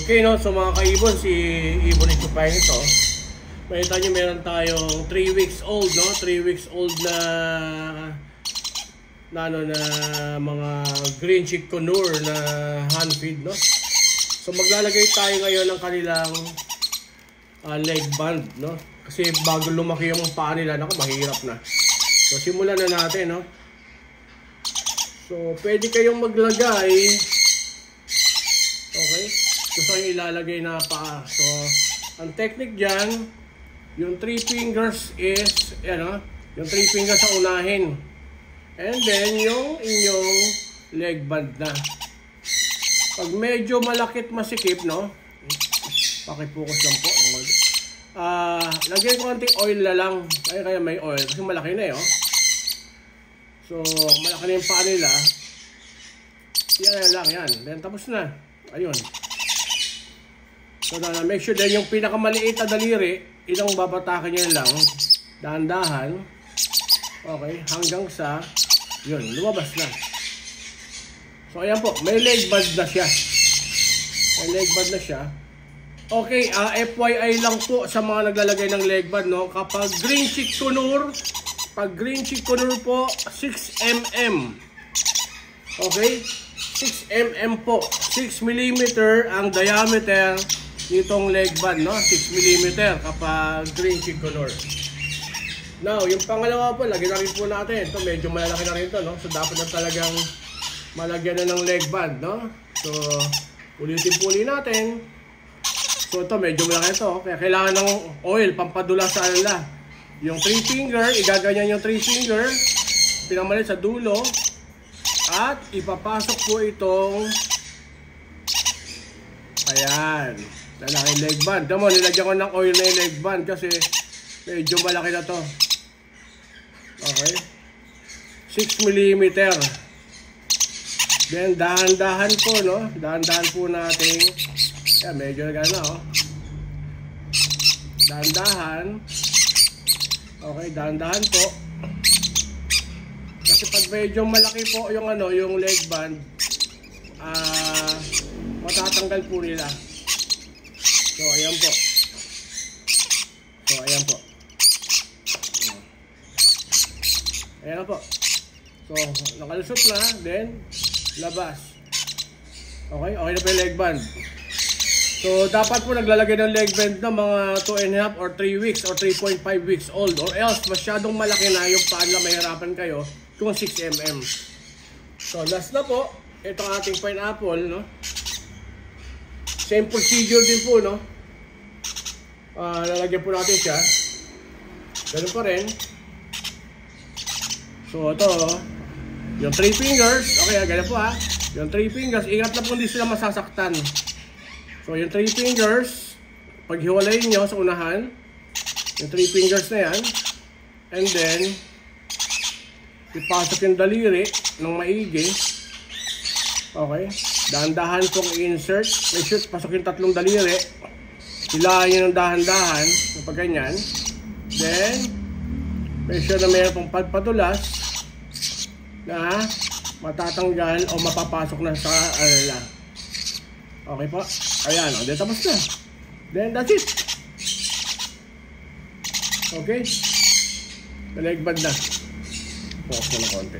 Okay, no? So mga kaibon, si Ibon ni Chupay ito. Makita nyo meron tayong 3 weeks old, no? 3 weeks old na mga green chick conure na hand feed, no? So maglalagay tayo ngayon ng kanilang leg band, no? Kasi bago lumaki yung paa nila, naku, mahirap na. So simulan na natin, no? So pwede kayong maglagay. Okay? Gusto nyo ilalagay na paa. So ang technique dyan, yung 3 fingers is, ano, yung 3 fingers sa unahin. And then yung inyong leg band na. Pag medyo malakit masikip, no? Pakipokus lang po. Lagyan ko konting oil na lang. Kaya may oil. Kasi malaki na eh, oh. So, malaki na yung paa nila. Yan lang, yan. Then, tapos na. Ayun. So, make sure din yung pinakamaliit na daliri, ilang babatakan nyo lang. Dahan-dahan. Okay. Hanggang sa, yun, lumabas na. So, ayan po. May leg band na siya. May leg band na siya. Okay, FYI lang po sa mga naglalagay ng leg band, no? Kapag green chick conure, pag green chick conure po, 6mm. Okay? 6mm po. 6mm ang diameter nitong leg band, no? 6mm kapag green chick conure. Now, yung pangalawa po, lagyan na rin po natin. Ito, medyo malalaki na rin ito, no? So, dapat na talagang malagyan na ng leg band, no? So, ulitin po natin. So, ito, medyo malaki ito. Kaya kailangan ng oil, pampadula sa alala. Yung 3 finger, igaganyan yung 3 finger. Pinamalit sa dulo. At ipapasok po itong ayan. Lalaking leg band. Tama, nilagyan ko ng oil na yung leg band kasi medyo malaki na to. Okay. 6mm. Then, dahan-dahan po, no? Dahan-dahan po natin. Ayan, medyo nagana, oh. Dahan-dahan. Okay, dahan-dahan po. Kasi pag medyo malaki po yung ano, yung leg band, matatanggal po nila. So, ayan po. So, ayan po. Ayan na po. So, nakalusot na, then, labas. Okay, okay na po yung leg band. So, dapat po naglalagay ng leg band na mga 2.5 or 3 weeks or 3.5 weeks old. Or else, masyadong malaki na yung paan na mahirapan kayo kung 6mm. So, last na po. Ito ang ating pineapple, no? Same procedure din po, no? Lalagyan po natin siya. Ganun pa rin. So, ito, yung 3 fingers. Okay, ganun po, ha? Yung 3 fingers, ingat na po hindi sila masasaktan. So, yung 3 fingers, paghiwalayin nyo sa unahan, yung 3 fingers na yan, and then, ipasok yung daliri ng maigi. Okay, dahan-dahan pong i-insert. Make sure, pasok yung 3 daliri. Hilahin nyo ng dahan-dahan, kapag ganyan. Then, make sure na mayroon pong pagpadulas na matatanggal o mapapasok na sa alala. Okay po. Ayan, o. Then, tapos na. Then, that's it. Okay. Leg band na. Focus mo na konti.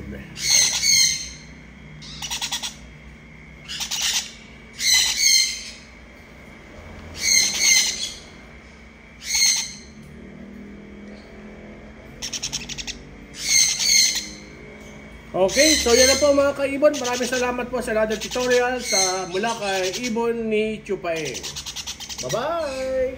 Okay, so yan na po mga kaibon. Maraming salamat po sa another tutorial mula kay Ibon ni Chupay. Bye-bye!